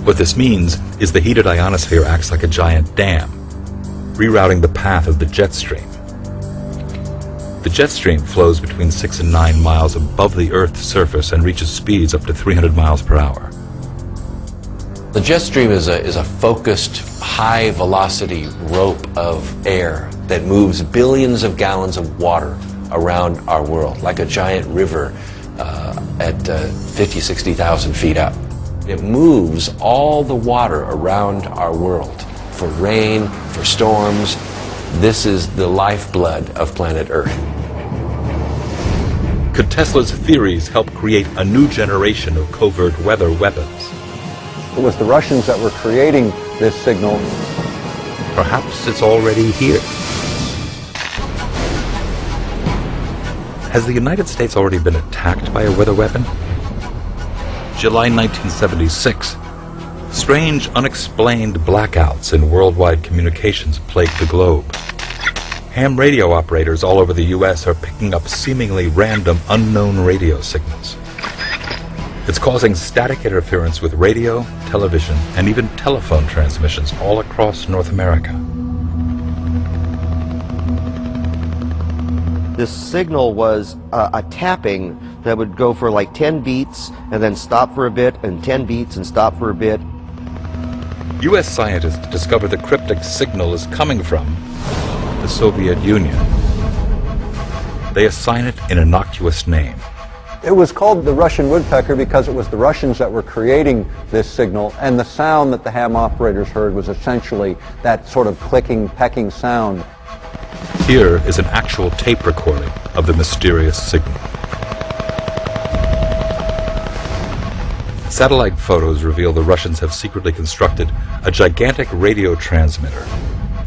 What this means is the heated ionosphere acts like a giant dam, rerouting the path of the jet stream. The jet stream flows between 6 and 9 miles above the Earth's surface and reaches speeds up to 300 miles per hour. The jet stream is a focused, high-velocity rope of air that moves billions of gallons of water around our world, like a giant river at 50, 60,000 feet up. It moves all the water around our world for rain, for storms. This is the lifeblood of planet Earth. Could Tesla's theories help create a new generation of covert weather weapons? It was the Russians that were creating this signal. Perhaps it's already here. Has the United States already been attacked by a weather weapon? July 1976. Strange, unexplained blackouts in worldwide communications plagued the globe. Ham radio operators all over the U.S. are picking up seemingly random, unknown radio signals. It's causing static interference with radio, television, and even telephone transmissions all across North America. This signal was a tapping that would go for like 10 beats and then stop for a bit, and 10 beats and stop for a bit. U.S. scientists discovered the cryptic signal is coming from the Soviet Union. They assign it an innocuous name. It was called the Russian woodpecker because it was the Russians that were creating this signal, and the sound that the ham operators heard was essentially that sort of clicking, pecking sound. Here is an actual tape recording of the mysterious signal. Satellite photos reveal the Russians have secretly constructed a gigantic radio transmitter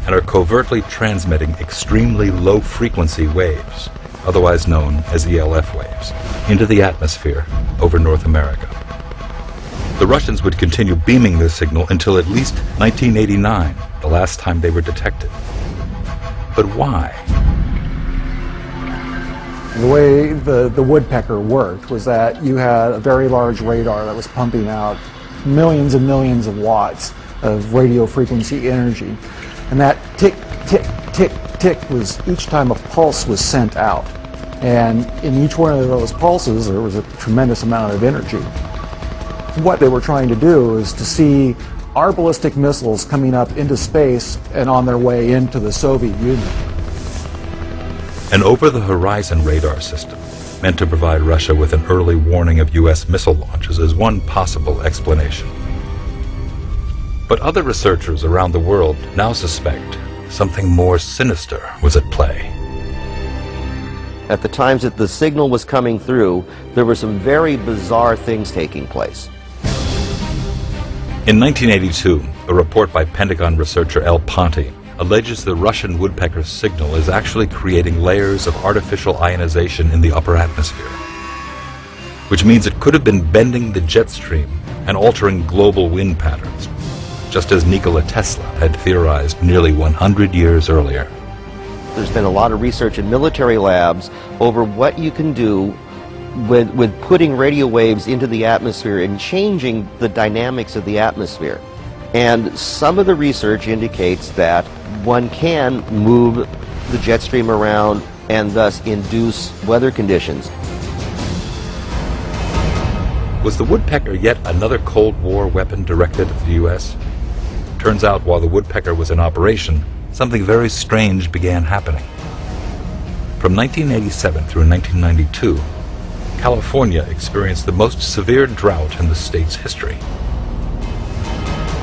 and are covertly transmitting extremely low-frequency waves, otherwise known as ELF waves, into the atmosphere over North America. The Russians would continue beaming this signal until at least 1989, the last time they were detected. But why? The way the woodpecker worked was that you had a very large radar that was pumping out millions and millions of watts of radio frequency energy. And that tick, tick, tick, tick was each time a pulse was sent out. And in each one of those pulses, there was a tremendous amount of energy. What they were trying to do is to see our ballistic missiles coming up into space and on their way into the Soviet Union. An over-the-horizon radar system meant to provide Russia with an early warning of U.S. missile launches is one possible explanation. But other researchers around the world now suspect something more sinister was at play. At the times that the signal was coming through, there were some very bizarre things taking place. In 1982, a report by Pentagon researcher L. Ponte alleges the Russian woodpecker's signal is actually creating layers of artificial ionization in the upper atmosphere, which means it could have been bending the jet stream and altering global wind patterns, just as Nikola Tesla had theorized nearly 100 years earlier. There's been a lot of research in military labs over what you can do with putting radio waves into the atmosphere and changing the dynamics of the atmosphere. And some of the research indicates that one can move the jet stream around and thus induce weather conditions. Was the woodpecker yet another Cold War weapon directed at the U.S.? Turns out while the woodpecker was in operation, something very strange began happening. From 1987 through 1992, California experienced the most severe drought in the state's history.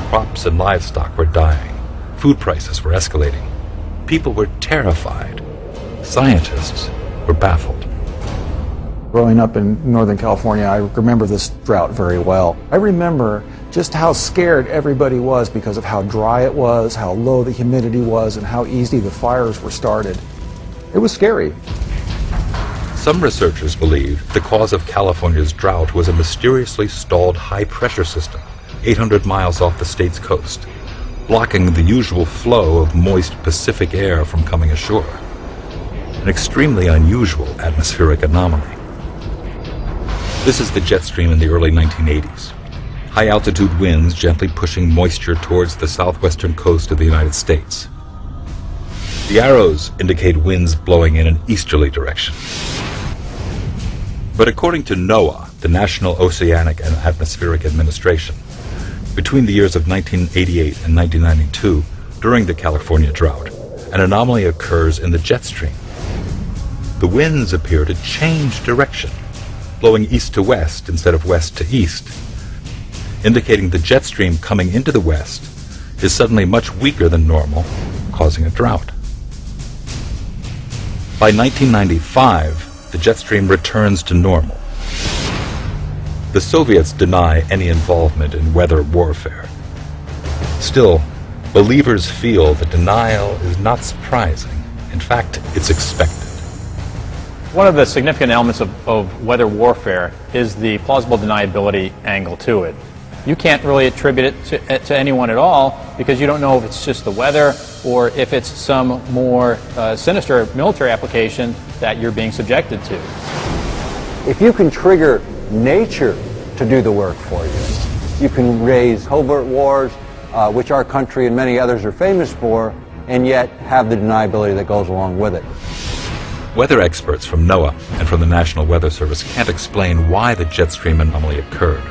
Crops and livestock were dying. Food prices were escalating. People were terrified. Scientists were baffled. Growing up in Northern California, I remember this drought very well. I remember just how scared everybody was because of how dry it was, how low the humidity was, and how easy the fires were started. It was scary. Some researchers believe the cause of California's drought was a mysteriously stalled high-pressure system 800 miles off the state's coast, blocking the usual flow of moist Pacific air from coming ashore. An extremely unusual atmospheric anomaly. This is the jet stream in the early 1980s. high-altitude winds gently pushing moisture towards the southwestern coast of the United States. The arrows indicate winds blowing in an easterly direction. But according to NOAA, the National Oceanic and Atmospheric Administration, between the years of 1988 and 1992, during the California drought, an anomaly occurs in the jet stream. The winds appear to change direction, blowing east to west instead of west to east, indicating the jet stream coming into the west is suddenly much weaker than normal, causing a drought. By 1995, the jet stream returns to normal. The Soviets deny any involvement in weather warfare. Still, believers feel the denial is not surprising. In fact, it's expected. One of the significant elements of weather warfare is the plausible deniability angle to it. You can't really attribute it to anyone at all because you don't know if it's just the weather or if it's some more sinister military application that you're being subjected to. If you can trigger nature to do the work for you, you can raise covert wars, which our country and many others are famous for, and yet have the deniability that goes along with it. Weather experts from NOAA and from the National Weather Service can't explain why the jet stream anomaly occurred.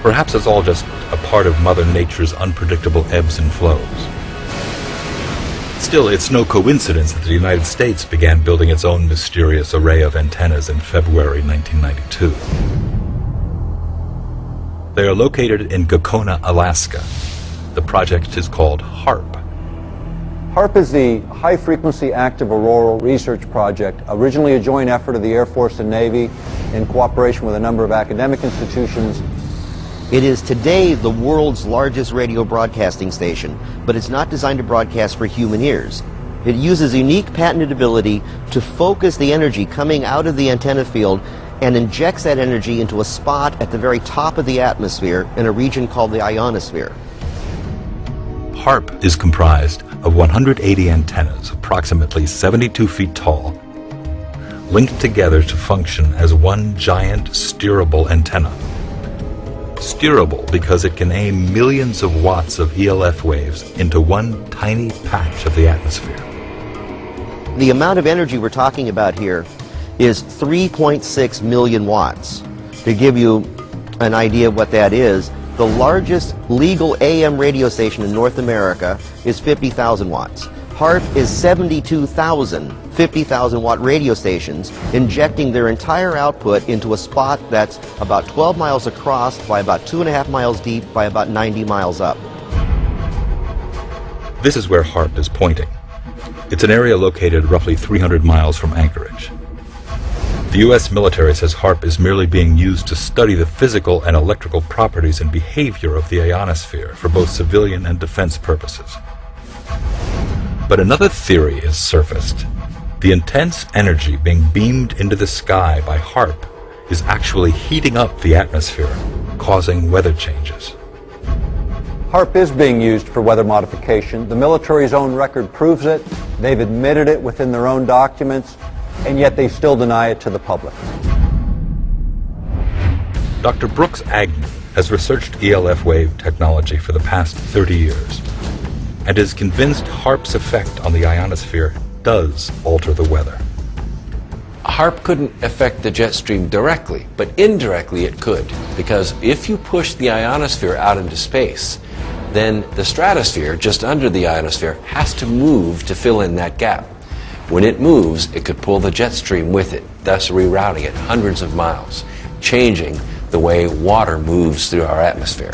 Perhaps it's all just a part of Mother Nature's unpredictable ebbs and flows. Still, it's no coincidence that the United States began building its own mysterious array of antennas in February 1992. They are located in Gakona, Alaska. The project is called HAARP. HAARP is the High Frequency Active Auroral Research Project, originally a joint effort of the Air Force and Navy in cooperation with a number of academic institutions. It is today the world's largest radio broadcasting station, but it's not designed to broadcast for human ears. It uses a unique patented ability to focus the energy coming out of the antenna field and injects that energy into a spot at the very top of the atmosphere in a region called the ionosphere. HAARP is comprised of 180 antennas, approximately 72 feet tall, linked together to function as one giant steerable antenna. Steerable because it can aim millions of watts of ELF waves into one tiny patch of the atmosphere. The amount of energy we're talking about here is 3.6 million watts. To give you an idea of what that is, the largest legal AM radio station in North America is 50,000 watts. HAARP is 72,000 50,000 watt radio stations injecting their entire output into a spot that's about 12 miles across by about 2.5 miles deep by about 90 miles up. This is where HAARP is pointing. It's an area located roughly 300 miles from Anchorage. The U.S. military says HAARP is merely being used to study the physical and electrical properties and behavior of the ionosphere for both civilian and defense purposes. But another theory is surfaced. The intense energy being beamed into the sky by HAARP is actually heating up the atmosphere, causing weather changes. HAARP is being used for weather modification. The military's own record proves it. They've admitted it within their own documents, and yet they still deny it to the public. Dr. Brooks Agnew has researched ELF wave technology for the past 30 years and is convinced HAARP's effect on the ionosphere does alter the weather. HAARP couldn't affect the jet stream directly, but indirectly it could, because if you push the ionosphere out into space, then the stratosphere just under the ionosphere has to move to fill in that gap. When it moves, it could pull the jet stream with it, thus rerouting it hundreds of miles, changing the way water moves through our atmosphere.